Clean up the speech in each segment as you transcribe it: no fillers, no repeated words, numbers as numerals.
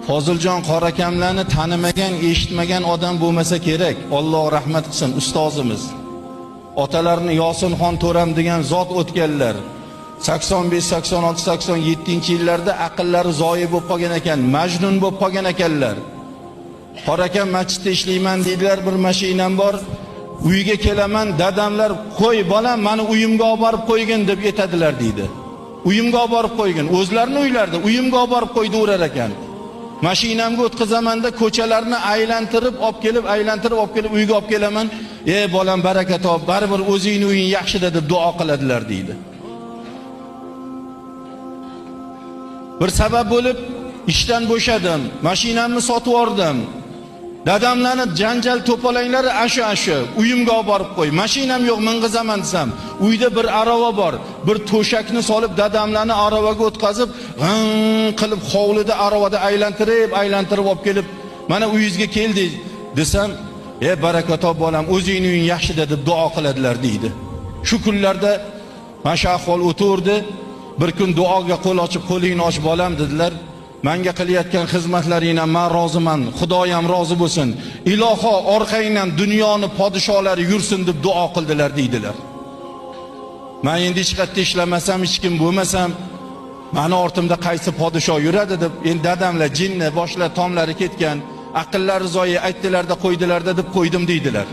Foziljon Qorakamlarni tanimagan, eshitmagan odam bo'lmasa kerak. Alloh rahmat qilsin ustozimiz. Otalarini Yosinxon To'ram degan zot o'tganlar. 85, 86, 87-yillarda aqllari zoyi bo'lib qolgan ekan, majnun bo'lib qolgan ekanlar. Qorakam masjidda ishlayman deydilar, bir mashinam bor. Uyga kelaman, dadamlar qo'y bolam, meni uyimga olib borib qo'ygin deb aytadilar deydi. Uyimga olib borib qo'ygin, o'zlarini uylarida uyimga olib borib qo'ydi urar ekan. Mashinamga o'tkazamanda ko'chalarni aylantirib olib kelib uyga olib kelaman. Ey bolam baraka top, baribir o'zingning uying yaxshida deb duo qiladilar deydi. Bir sabab bo'lib ishdan bo'shadim, mashinamni sotib yubordim. Dadamlarni janjal to'palanglari ashu uyimga olib borib qo'y. Mashinam yo'q, ming'izaman desam, uyda bir arava bor. Bir to'shakni solib dadamlarni aravaga o'tkazib, qilib hovlida aravada aylantirib olib kelib, mana uyingizga keldik desam, ey baraka top bolam, o'zingning uying yaxshida deb duo qiladilar deydi. Shu kunlarda mana shu ahvol o'tirdi. Bir kun duoga qo'l ochib, qo'lingni och bolam dedilar. Menga qilayotgan xizmatlaringdan men roziman, Xudoyam rozi bo'lsin. Iloho orqangdan dunyoni podsholari yursin deb duo qildilar deydilar. Men endi hech qayerda ishlamasam, hech kim bo'lmasam, meni ortimda qaysi podsho yuradi deb, endi dadamlar jinni boshlar tomlari ketgan, aqllari zoyi aytdilarda qo'ydilarda deb qo'ydim deydilar.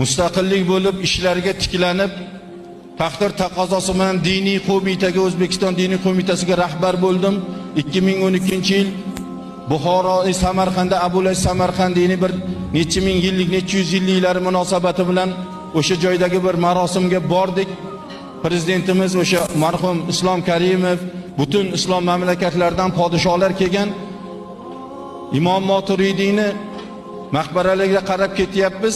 Mustaqillik bo'lib ishlarga tiklanib, taqdir taqozosi bilan diniy qo'mitaga, O'zbekiston diniy qo'mitasiga rahbar bo'ldim. 2012-yil Buxoro Samarqandda Abulay Samarqandiyning bir necha ming yillik, necha yuz yilliklari munosabati bilan o'sha joydagi bir marosimga bordik. Prezidentimiz o'sha marhum Islom Karimov, butun islom mamlakatlaridan podsholar kelgan. Imom Moturidiyni maqbaralariga qarab ketyapmiz.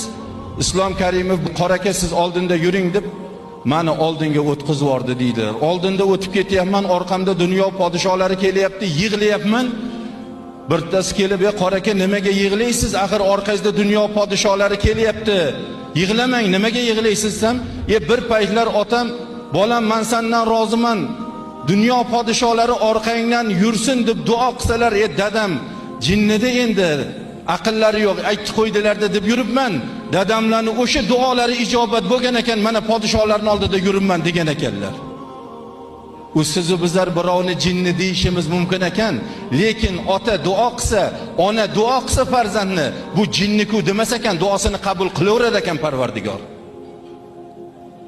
Islom Karimov qoraka siz oldinda yuring deb meni oldinga o'tkazib yubordi deydilar. Oldinda o'tib ketyapman, orqamda dunyo podsholari kelyapti, yig'layapman. Birtasi kelib, "Ey qoraka, nimaga yig'laysiz? Axir orqangizda dunyo podsholari kelyapti. Yig'lamang, nimaga yig'laysiz?" desam, bir paytlar otam, "Bolam, men sendan roziman. Dunyo podsholari orqangdan yursin deb duo qilsalar, dadam jinnida endi aqllari yo'q, aytib qo'ydilarda deb yuribman. Dadamlarni o'sha duolari ijobat bo'lgan ekan, mana podsholarning oldida yuribman" degan ekanlar. U sizni bizlar birovni jinni deyishimiz mumkin ekan, lekin ota duo qilsa, ona duo qilsa farzandni, bu jinni-ku demas ekan, duosini qabul qilaverar ekan Parvardigor.